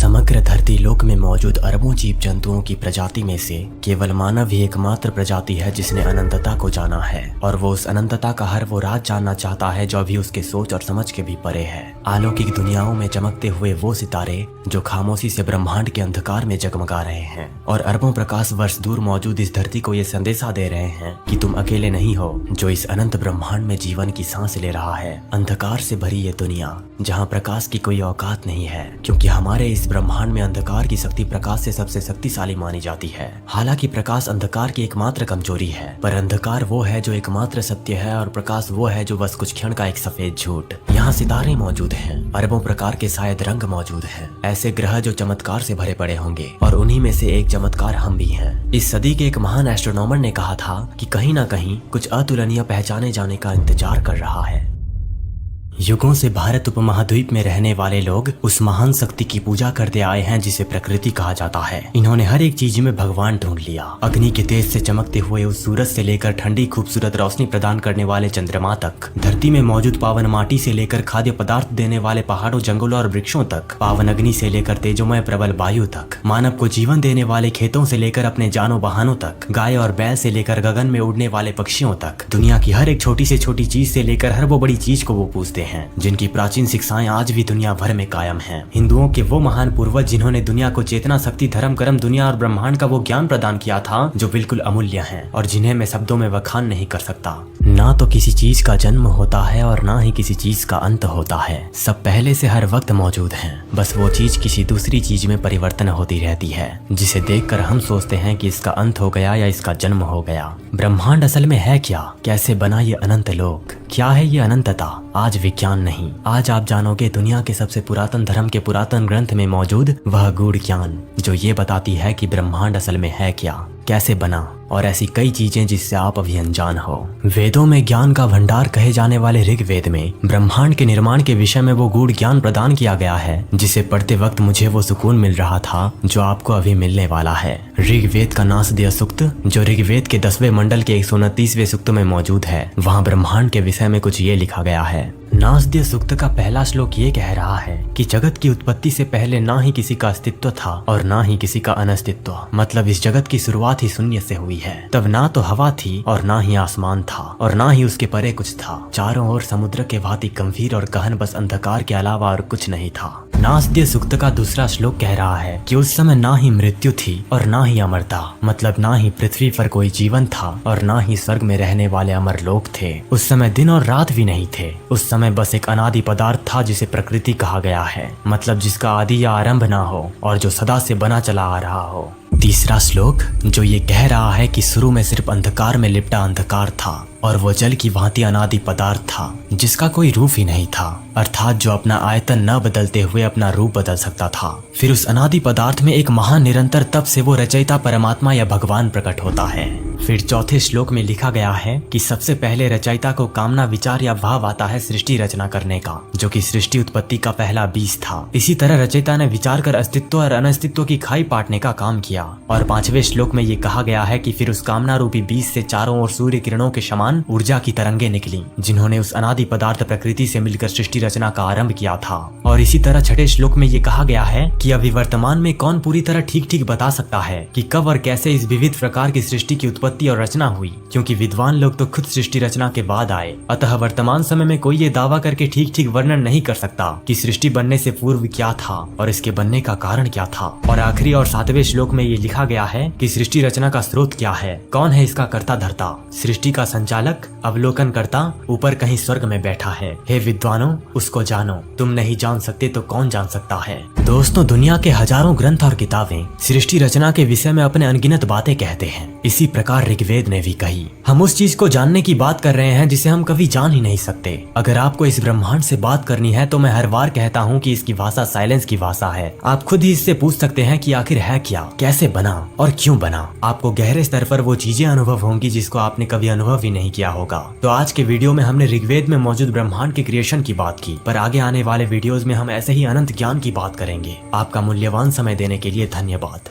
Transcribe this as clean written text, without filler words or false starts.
समग्र धरती लोक में मौजूद अरबों जीव जंतुओं की प्रजाति में से केवल मानव ही एकमात्र प्रजाति है जिसने अनंतता को जाना है, और वो उस अनंतता का हर वो राज जानना चाहता है जो अभी उसके सोच और समझ के भी परे है। अलौकिक दुनियाओं में चमकते हुए वो सितारे जो खामोशी से ब्रह्मांड के अंधकार में जगमगा रहे हैं और अरबों प्रकाश वर्ष दूर मौजूद इस धरती को ये संदेशा दे रहे हैं कि तुम अकेले नहीं हो जो इस अनंत ब्रह्मांड में जीवन की सांस ले रहा है। अंधकार से भरी ये दुनिया जहाँ प्रकाश की कोई औकात नहीं है, क्योंकि हमारे इस ब्रह्मांड में अंधकार की शक्ति प्रकाश से सबसे शक्तिशाली मानी जाती है। हालांकि प्रकाश अंधकार की एकमात्र कमजोरी है, पर अंधकार वो है जो एकमात्र सत्य है और प्रकाश वो है जो बस कुछ क्षण का एक सफेद झूठ। यहाँ सितारे मौजूद हैं, अरबों प्रकार के शायद रंग मौजूद हैं, ऐसे ग्रह जो चमत्कार से भरे पड़े होंगे, और उन्हीं में से एक चमत्कार हम भी हैं। इस सदी के एक महान एस्ट्रोनॉमर ने कहा था कि कहीं ना कहीं कुछ अतुलनीय पहचाने जाने का इंतजार कर रहा है। युगों से भारत उपमहाद्वीप में रहने वाले लोग उस महान शक्ति की पूजा करते आए हैं जिसे प्रकृति कहा जाता है। इन्होंने हर एक चीज में भगवान ढूंढ लिया। अग्नि के तेज से चमकते हुए उस सूरज से लेकर ठंडी खूबसूरत रोशनी प्रदान करने वाले चंद्रमा तक, धरती में मौजूद पावन माटी से लेकर खाद्य पदार्थ देने वाले पहाड़ों, जंगलों और वृक्षों तक, पावन अग्नि से लेकर तेजोमय प्रबल वायु तक, मानव को जीवन देने वाले खेतों से लेकर अपने जानो वाहनों तक, गाय और बैल से लेकर गगन में उड़ने वाले पक्षियों तक, दुनिया की हर एक छोटी से छोटी चीज से लेकर हर वो बड़ी चीज को वो पूजते हैं जिनकी प्राचीन शिक्षाएं आज भी दुनिया भर में कायम हैं। हिंदुओं के वो महान पूर्वज जिन्होंने दुनिया को चेतना, शक्ति, धर्म, कर्म, दुनिया और ब्रह्मांड का वो ज्ञान प्रदान किया था जो बिल्कुल अमूल्य है और जिन्हें मैं शब्दों में बखान नहीं कर सकता। ना तो किसी चीज का जन्म होता है और ना ही किसी चीज का अंत होता है। सब पहले से हर वक्त मौजूद हैं, बस वो चीज किसी दूसरी चीज में परिवर्तन होती रहती है, जिसे देखकर हम सोचते हैं कि इसका अंत हो गया या इसका जन्म हो गया। ब्रह्मांड असल में है क्या? कैसे बना ये अनंत लोक? क्या है ये अनंतता? आज विज्ञान नहीं, आज आप जानोगे दुनिया के सबसे पुरातन धर्म के पुरातन ग्रंथ में मौजूद वह गूढ़ ज्ञान जो ये बताती है कि ब्रह्मांड असल में है क्या, कैसे बना, और ऐसी कई चीजें जिससे आप अभी अनजान हो। वेदों में ज्ञान का भंडार कहे जाने वाले ऋग्वेद में ब्रह्मांड के निर्माण के विषय में वो गूढ़ ज्ञान प्रदान किया गया है जिसे पढ़ते वक्त मुझे वो सुकून मिल रहा था जो आपको अभी मिलने वाला है। ऋग्वेद का नासदीय सूक्त जो ऋग्वेद के 10वें मंडल के 129वें सूक्त में मौजूद है, वहाँ ब्रह्मांड के विषय में कुछ ये लिखा गया है। नासदीय सूक्त का पहला श्लोक ये कह रहा है कि जगत की उत्पत्ति से पहले ना ही किसी का अस्तित्व था और ना ही किसी का अनस्तित्व, मतलब इस जगत की शुरुआत ही शून्य से हुई है। तब ना तो हवा थी और ना ही आसमान था और ना ही उसके परे कुछ था। चारों ओर समुद्र के भांति गंभीर और गहन बस अंधकार के अलावा और कुछ नहीं था। नासदीय सूक्त का दूसरा श्लोक कह रहा है कि उस समय ना ही मृत्यु थी और ना ही अमरता, मतलब ना ही पृथ्वी पर कोई जीवन था और ना ही स्वर्ग में रहने वाले अमर लोग थे। उस समय दिन और रात भी नहीं थे। उस समय बस एक अनादि पदार्थ था जिसे प्रकृति कहा गया है, मतलब जिसका आदि या आरंभ ना हो और जो सदा से बना चला आ रहा हो। तीसरा श्लोक जो ये कह रहा है कि शुरू में सिर्फ अंधकार में लिपटा अंधकार था और वो जल की भांति अनादि पदार्थ था जिसका कोई रूप ही नहीं था, अर्थात जो अपना आयतन न बदलते हुए अपना रूप बदल सकता था। फिर उस अनादि पदार्थ में एक महान निरंतर तप से वो रचयिता परमात्मा या भगवान प्रकट होता है। फिर चौथे श्लोक में लिखा गया है कि सबसे पहले रचयिता को कामना, विचार या भाव आता है सृष्टि रचना करने का, जो कि सृष्टि उत्पत्ति का पहला बीज था। इसी तरह रचयिता ने विचार कर अस्तित्व और अनस्तित्व की खाई पाटने का काम किया। और पांचवें श्लोक में ये कहा गया है कि फिर उस कामना रूपी बीज से चारों ओर सूर्य किरणों के समान ऊर्जा की तरंगे निकली, जिन्होंने उस अनादि पदार्थ प्रकृति से मिलकर सृष्टि रचना का आरंभ किया था। और इसी तरह छठे श्लोक में ये कहा गया है कि अभी वर्तमान में कौन पूरी तरह ठीक ठीक बता सकता है कि कब और कैसे इस विविध प्रकार की सृष्टि की उत्पत्ति और रचना हुई, क्योंकि विद्वान लोग तो खुद सृष्टि रचना के बाद आए। अतः वर्तमान समय में कोई ये दावा करके ठीक ठीक वर्णन नहीं कर सकता कि सृष्टि बनने से पूर्व क्या था और इसके बनने का कारण क्या था। और आखिरी और सातवें श्लोक में ये लिखा गया है कि सृष्टि रचना का स्रोत क्या है, कौन है इसका कर्ता धर्ता, सृष्टि का संचालक, अवलोकन करता ऊपर कहीं स्वर्ग में बैठा है। हे विद्वानों, उसको जानो, तुम नहीं जान सकते तो कौन जान सकता है। दोस्तों, दुनिया के हजारों ग्रंथ और किताबें सृष्टि रचना के विषय में अपने अनगिनत बातें कहते हैं। इसी प्रकार ऋग्वेद ने भी कही। हम उस चीज को जानने की बात कर रहे हैं जिसे हम कभी जान ही नहीं सकते। अगर आपको इस ब्रह्मांड से बात करनी है तो मैं हर बार कहता हूँ कि इसकी भाषा साइलेंस की भाषा है। आप खुद ही इससे पूछ सकते हैं कि आखिर है क्या, कैसे बना और क्यों बना। आपको गहरे स्तर पर वो चीजें अनुभव होंगी जिसको आपने कभी अनुभव ही नहीं किया होगा। तो आज के वीडियो में हमने ऋग्वेद में मौजूद ब्रह्मांड के क्रिएशन की बात की, पर आगे आने वाले वीडियोस में हम ऐसे ही अनंत ज्ञान की बात करेंगे। आपका मूल्यवान समय देने के लिए धन्यवाद।